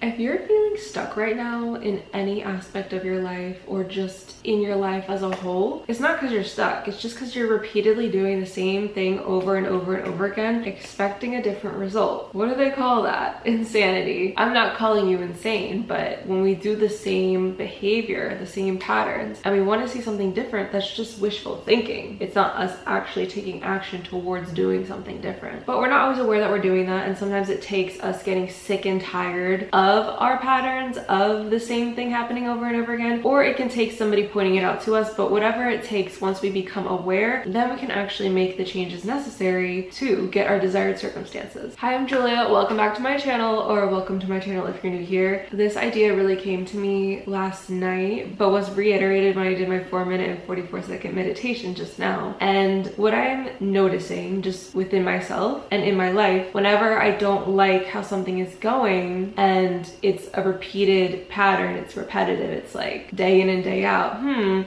If you're feeling stuck right now in any aspect of your life or just in your life as a whole, it's not because you're stuck. It's just because you're repeatedly doing the same thing over and over and over again, expecting a different result. What do they call that? Insanity. I'm not calling you insane, but when we do the same behavior, the same patterns, and we want to see something different, that's just wishful thinking. It's not us actually taking action towards doing something different. But we're not always aware that we're doing that, and sometimes it takes us getting sick and tired of our patterns, of the same thing happening over and over again, or it can take somebody pointing it out to us. But whatever it takes, once we become aware, then we can actually make the changes necessary to get our desired circumstances. Hi, I'm Julia. Welcome back to my channel, or welcome to my channel if you're new here. This idea really came to me last night, but was reiterated when I did my 4-minute and 44-second meditation just now. And what I'm noticing just within myself and in my life, whenever I don't like how something is going and it's a repeated pattern, it's repetitive, it's like day in and day out,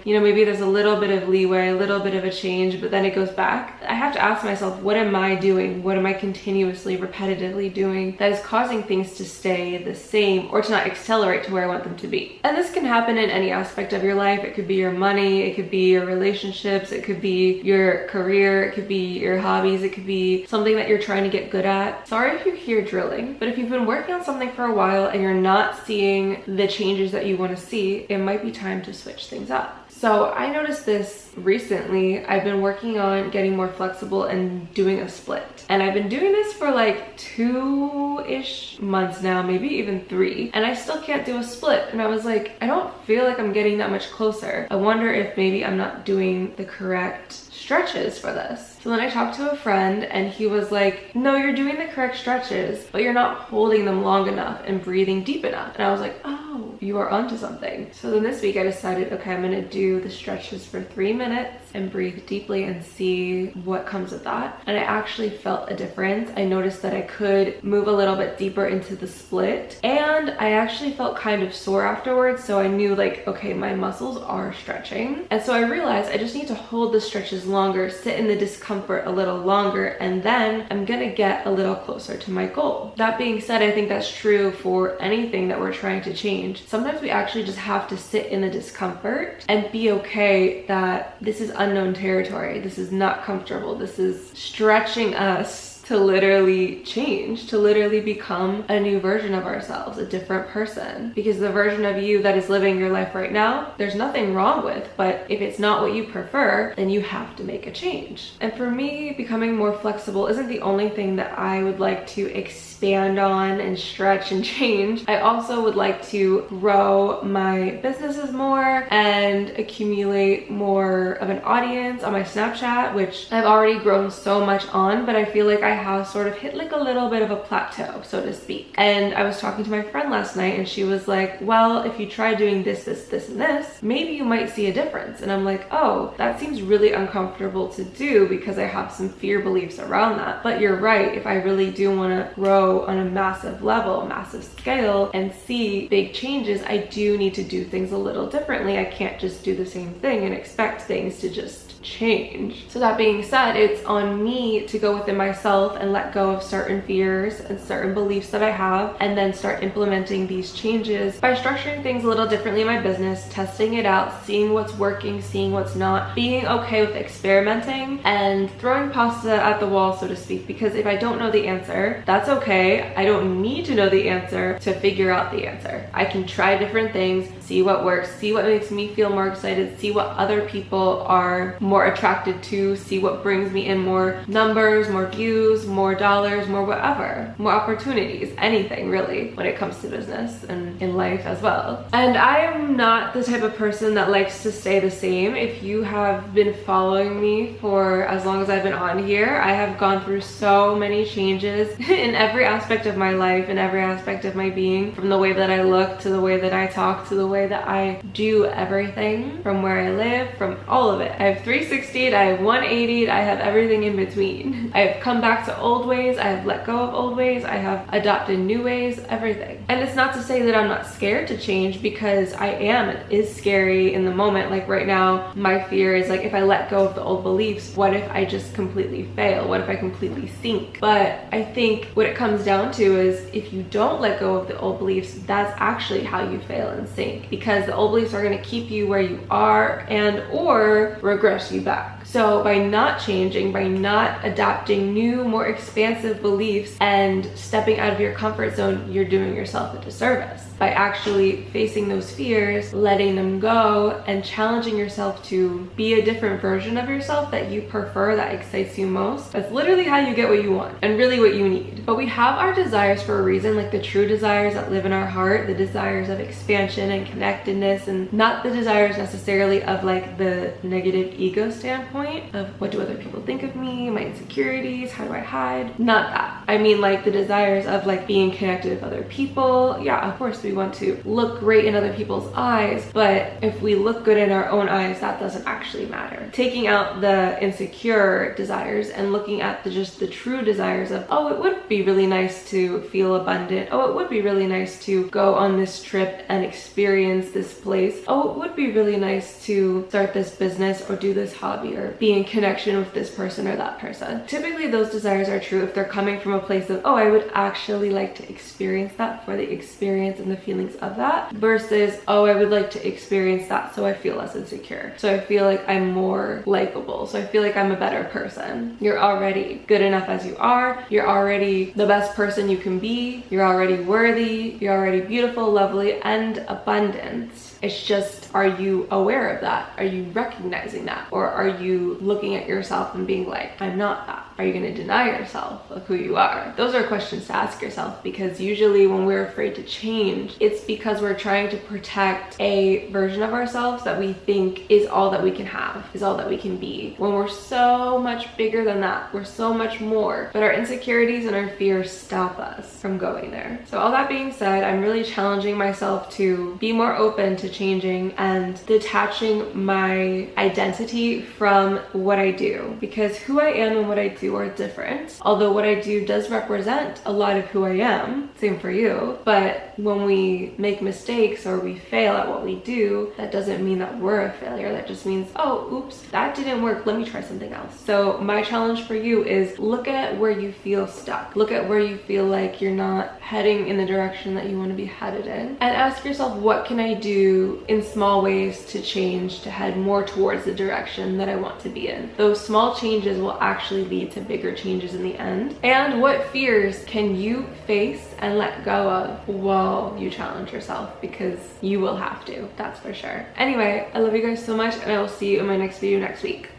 you know, maybe there's a little bit of leeway, a little bit of a change, but then it goes back. I have to ask myself, what am I doing? What am I continuously, repetitively doing that is causing things to stay the same or to not accelerate to where I want them to be? And this can happen in any aspect of your life. It could be your money, it could be your relationships, it could be your career, it could be your hobbies, it could be something that you're trying to get good at. Sorry if you hear drilling, but if you've been working on something for a while and you're not seeing the changes that you want to see, it might be time to switch things up. So I noticed this recently. I've been working on getting more flexible and doing a split. And I've been doing this for like 2-ish months now, maybe even 3. And I still can't do a split. And I was like, I don't feel like I'm getting that much closer. I wonder if maybe I'm not doing the correct stretches for this. So then I talked to a friend and he was like, no, you're doing the correct stretches, but you're not holding them long enough and breathing deep enough. And I was like, oh, you are onto something. So then this week I decided, okay, I'm gonna do the stretches for 3 minutes and breathe deeply and see what comes with that. And I actually felt a difference. I noticed that I could move a little bit deeper into the split, and I actually felt kind of sore afterwards. So I knew like, okay, my muscles are stretching. And so I realized I just need to hold the stretches longer, sit in the discomfort a little longer, and then I'm gonna get a little closer to my goal. That being said, I think that's true for anything that we're trying to change. Sometimes we actually just have to sit in the discomfort and be okay that this is unknown territory. This is not comfortable. This is stretching us to literally change, to literally become a new version of ourselves, a different person. Because the version of you that is living your life right now, there's nothing wrong with, but if it's not what you prefer, then you have to make a change. And for me, becoming more flexible isn't the only thing that I would like to expand on and stretch and change. I also would like to grow my businesses more and accumulate more of an audience on my Snapchat, which I've already grown so much on, but I feel like I have sort of hit like a little bit of a plateau, so to speak. And I was talking to my friend last night and she was like, well, if you try doing this, this, this, and this, maybe you might see a difference. And I'm like, oh, that seems really uncomfortable to do because I have some fear beliefs around that. But you're right, if I really do want to grow on a massive level, massive scale, and see big changes, I do need to do things a little differently. I can't just do the same thing and expect things to just change. So that being said, it's on me to go within myself and let go of certain fears and certain beliefs that I have, and then start implementing these changes by structuring things a little differently in my business, testing it out, seeing what's working, seeing what's not, being okay with experimenting and throwing pasta at the wall, so to speak. Because if I don't know the answer, that's okay. I don't need to know the answer to figure out the answer. I can try different things, see what works, see what makes me feel more excited, see what other people are more attracted to, see what brings me in more numbers, more views, more dollars, more whatever, more opportunities, anything really when it comes to business and in life as well. And I am not the type of person that likes to stay the same. If you have been following me for as long as I've been on here, I have gone through so many changes in every aspect of my life, in every aspect of my being, from the way that I look to the way that I talk to the way that I do everything, from where I live, from all of it. I have 360'd, I have 180'd, I have everything in between. I have come back to old ways, I have let go of old ways, I have adopted new ways, everything. And it's not to say that I'm not scared to change, because I am. It is scary in the moment. Like right now, my fear is like, if I let go of the old beliefs, what if I just completely fail? What if I completely sink? But I think what it comes down to is, if you don't let go of the old beliefs, that's actually how you fail and sink, because the old beliefs are going to keep you where you are and or regress you back. So by not changing, by not adapting new, more expansive beliefs and stepping out of your comfort zone, you're doing yourself a disservice. By actually facing those fears, letting them go, and challenging yourself to be a different version of yourself that you prefer, that excites you most. That's literally how you get what you want and really what you need. But we have our desires for a reason, like the true desires that live in our heart, the desires of expansion and connectedness, and not the desires necessarily of like the negative ego standpoint of what do other people think of me, my insecurities, how do I hide? Not that. I mean like the desires of like being connected with other people. Yeah, of course we want to look great in other people's eyes, but if we look good in our own eyes, that doesn't actually matter. Taking out the insecure desires and looking at just the true desires of, oh, it would be really nice to feel abundant. Oh, it would be really nice to go on this trip and experience this place. Oh, it would be really nice to start this business or do this hobby or be in connection with this person or that person. Typically those desires are true if they're coming from a place of, oh, I would actually like to experience that for the experience and the feelings of that, versus, oh, I would like to experience that so I feel less insecure, so I feel like I'm more likable, so I feel like I'm a better person. You're already good enough as you are. You're already the best person you can be. You're already worthy. You're already beautiful, lovely, and abundant. It's just, are you aware of that? Are you recognizing that? Or are you looking at yourself and being like, I'm not that? Are you going to deny yourself of who you are? Those are questions to ask yourself, because usually when we're afraid to change, it's because we're trying to protect a version of ourselves that we think is all that we can have, is all that we can be, when we're so much bigger than that. We're so much more, but our insecurities and our fears stop us from going there. So all that being said, I'm really challenging myself to be more open to changing and detaching my identity from what I do, because who I am and what I do are different. Although what I do does represent a lot of who I am, same for you, but when we make mistakes or we fail at what we do, that doesn't mean that we're a failure. That just means, oh, oops, that didn't work, let me try something else. So my challenge for you is look at where you feel stuck. Look at where you feel like you're not heading in the direction that you want to be headed in, and ask yourself, what can I do in small ways to change, to head more towards the direction that I want to be in? Those small changes will actually lead to bigger changes in the end. And what fears can you face and let go of while you challenge yourself, because you will have to, that's for sure. Anyway, I love you guys so much, and I will see you in my next video next week.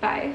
Bye.